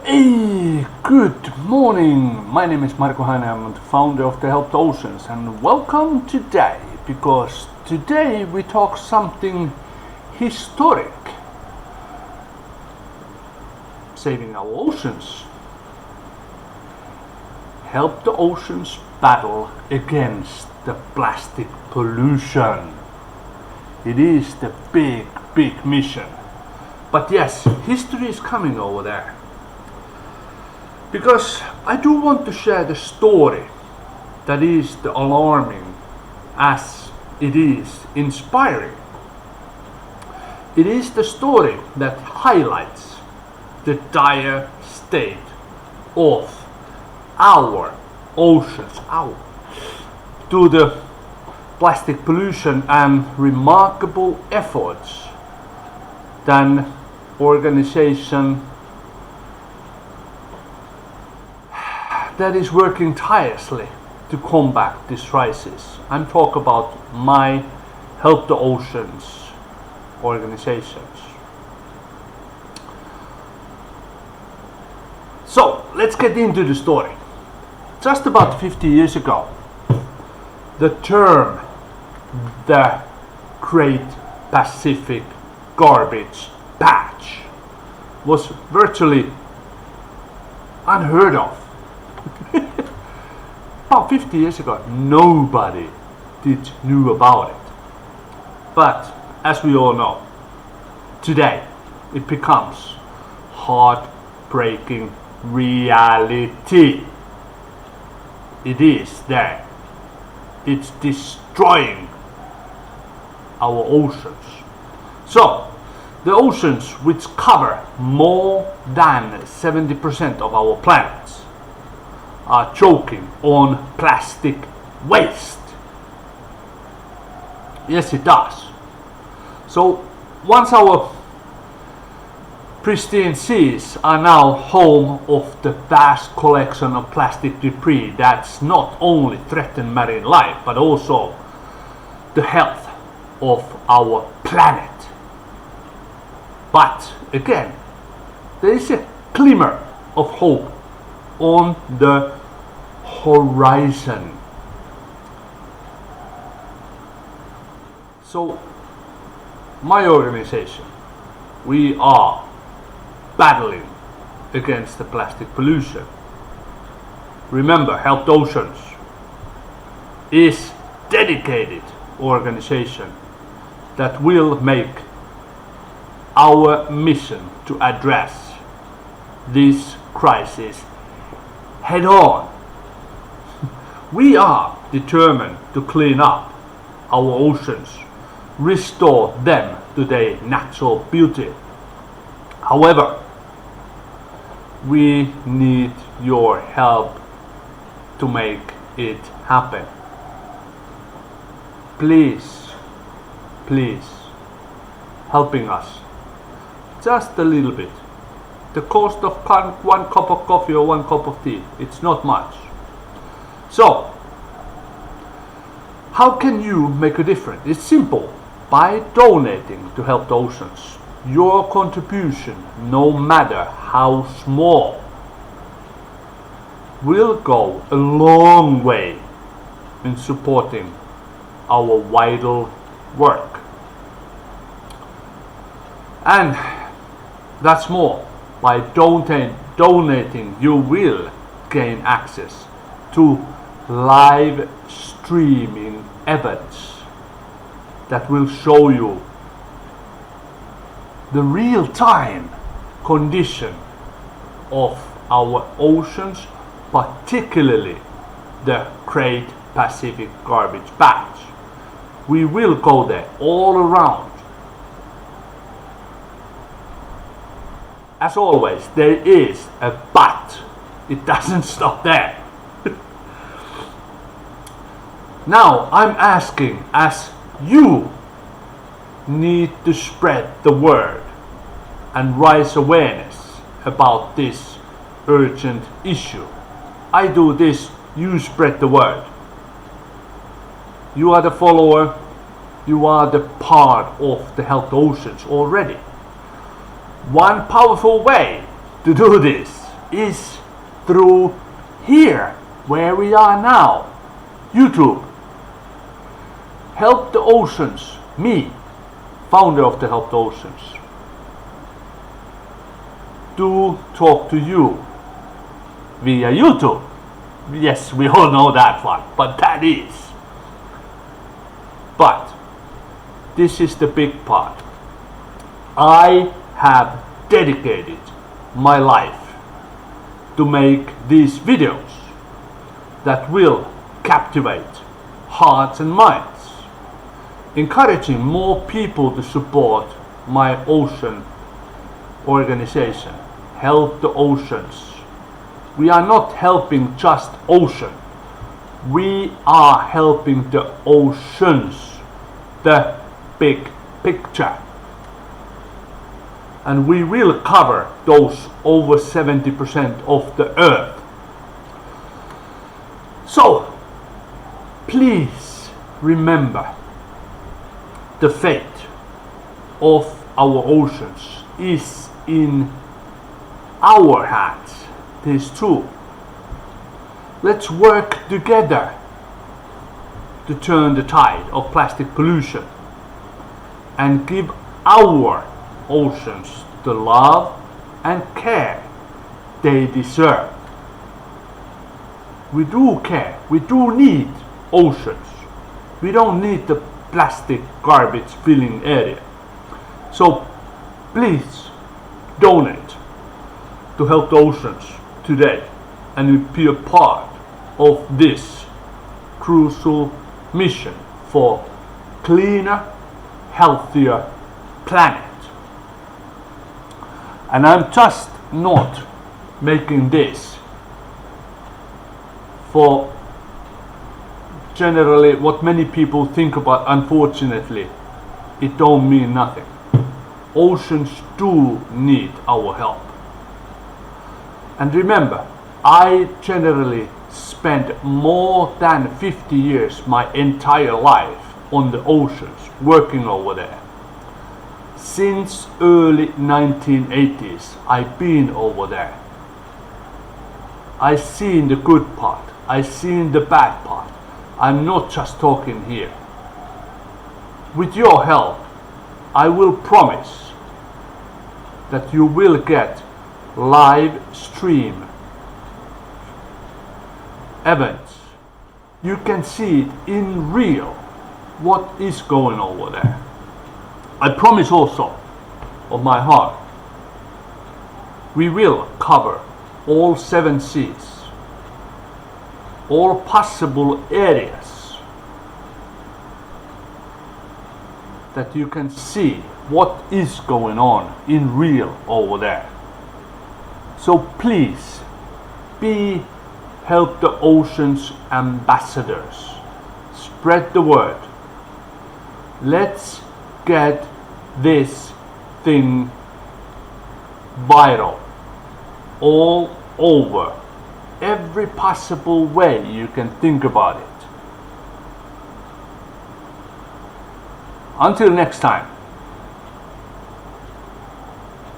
Hey, good morning. My name is Marko Haine. I'm the founder of the Help the Oceans, and welcome today because today we talk something historic. Saving our oceans. Help the oceans battle against the plastic pollution. It is the big mission. But yes, history is coming over there. Because I do want to share the story that is the alarming as it is inspiring. It is the story that highlights the dire state of our oceans, to the plastic pollution and remarkable efforts than organization that is working tirelessly to combat this crisis. I'm talking about my Help the Oceans organizations. So let's get into the story. Just about 50 years ago, the term the Great Pacific Garbage Patch was virtually unheard of. About 50 years ago, nobody knew about it. But as we all know, today it becomes heartbreaking reality. It is there. It's destroying our oceans. So, the oceans, which cover more than 70% of our planet, are choking on plastic waste. Yes, it does. So once our pristine seas are now home of the vast collection of plastic debris that's not only threaten marine life but also the health of our planet. But again, there is a glimmer of hope on the horizon. So my organization, we are battling against the plastic pollution. Remember, Help the Oceans is dedicated organization that will make our mission to address this crisis head on. We are determined to clean up our oceans, restore them to their natural beauty. However, we need your help to make it happen. Please, helping us just a little bit. The cost of one cup of coffee or one cup of tea, it's not much. So, how can you make a difference? It's simple. By donating to Help the Oceans, your contribution, no matter how small, will go a long way in supporting our vital work. And that's more. By donating, you will gain access to live streaming events that will show you the real-time condition of our oceans, particularly the Great Pacific Garbage Patch. We will go there all around. As always, there is a but. It doesn't stop there. Now I'm asking, as you need to spread the word and raise awareness about this urgent issue. I do this, you spread the word. You are the follower, you are the part of the Help the Oceans already. One powerful way to do this is through here, where we are now, YouTube. Help the Oceans, me, founder of the Help the Oceans, to talk to you via YouTube. Yes, we all know that one, but that is. But this is the big part. I have dedicated my life to make these videos that will captivate hearts and minds, encouraging more people to support my ocean organization, Help the Oceans. We are not helping just ocean. We are helping the oceans, the big picture. And we will cover those over 70% of the earth. So, please remember, the fate of our oceans is in our hands. This is true. Let's work together to turn the tide of plastic pollution and give our oceans the love and care they deserve. We do care. We do need oceans. We don't need the plastic garbage filling area. So please donate to Help the Oceans today and be a part of this crucial mission for cleaner, healthier planet. And I'm just not making this for generally what many people think about. Unfortunately, it don't mean nothing. Oceans do need our help. And remember, I generally spent more than 50 years, my entire life, on the oceans, working over there. Since early 1980s, I've been over there. I've seen the good part. I've seen the bad part. I'm not just talking here. With your help, I will promise that you will get live stream events. You can see it in real what is going over there. I promise also, of my heart, we will cover all 7 seas, all possible areas that you can see what is going on in real over there. So please be Help the Oceans ambassadors. Spread the word. Let's get this thing viral all over, every possible way you can think about it. Until next time,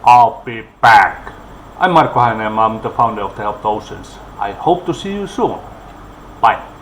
I'll be back. I'm Marko Heinen, I'm the founder of the Help the Oceans. I hope to see you soon. Bye.